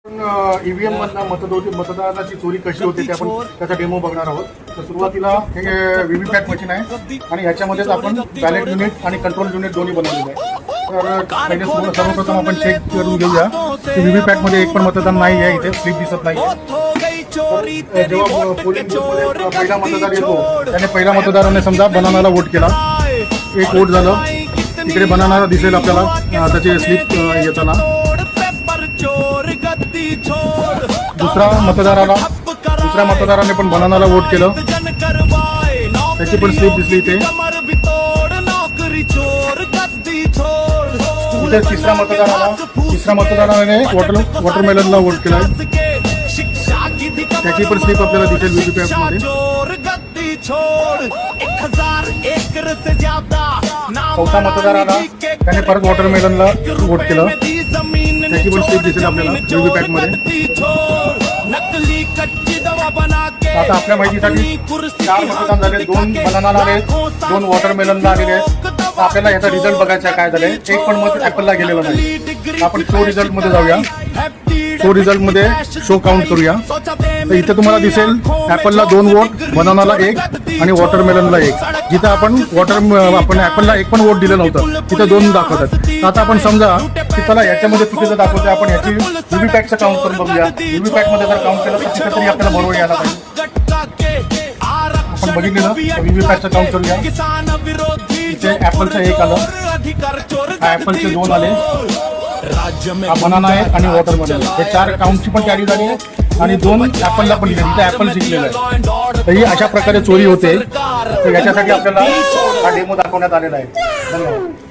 EVM मधनं मतदानाची चोरी कशी होते ते आपण त्याचा डेमो बघणार आहोत. तर सुरुवातीला हे व्हीव्हीपॅट मशीन आहे आणि ह्याच्यामध्येच आपण बॅलेट युनिट आणि कंट्रोल युनिट दोन्ही बनवलेले आहे. तर पहिले सर्वप्रथम आपण चेक करून घेऊया की व्हीव्हीपॅट मध्ये एक पण मतदान नाही आहे, इथे स्लिप दिसत नाही. जेव्हा पोलिंग बूथमध्ये पहिला मतदार येतो त्याने पहिल्या मतदाराने समजा बनानाला वोट केला, एक वोट झालं, तिकडे बनाना दिसेल आपल्याला त्याची स्लिप येताना. दुसऱ्या मतदाराने पण बनानाला वोट केलं, त्याची पण स्लिप दिसली इथे. तिसऱ्या मतदाराने वॉटरमेलनला वोट केला, त्याची पण स्लिप आपल्याला दिसेल व्हीव्हीपॅट मध्ये. चौथ्या मतदाराला त्याने परत वॉटरमेलनला वोट केलं, त्याची पण स्लिप दिसेल आपल्याला व्हीव्हीपॅट मध्ये. आता आपल्या माहितीसाठी 4 मतदान झाले, 2 बनानाला आले, 2 वॉटरमेलनला आलेले आहेत. आपल्याला याचा रिझल्ट बघायचा काय झालंय. एक पण मत ऍपलला गेलेलं नाही. आपण शो रिझल्ट मध्ये जाऊया, शो रिझल्ट मध्ये शो काउंट करूया. तर इथे तुम्हाला दिसेल ऍपलला 2 वोट, बनानाला 1 आणि वॉटरमेलनला 1. जिथे आपण ऍपलला 1 पण वोट दिलं नव्हतं तिथे 2 दाखवतात. तर आता आपण समजा की चला याच्यामध्ये चुकीचं दाखवतोय, आपण याची व्हीव्हीपॅटचं काउंट करून बघूया. व्हीव्हीपॅट मध्ये जर काउंट केलं तर तिथे तरी आपल्याला बरोबर यायला पाहिजे. आपण बघितलेलं व्हीव्हीपॅटचं काउंट करूया. इथे ऍपलचं 1 आलं, ऍपलचे 2 आले, हा बनाना आहे आणि वॉटरमेलन. हे 4 काउंटची पण कॅरी झाली आहे आणि 2 ऍपलला पण दिले, तिथे ऍपल जिंकलेलं आहे. तर ही अशा प्रकारे चोरी होते. तर याच्यासाठी आपल्याला हा डेमो दाखवण्यात आलेला आहे. धन्यवाद.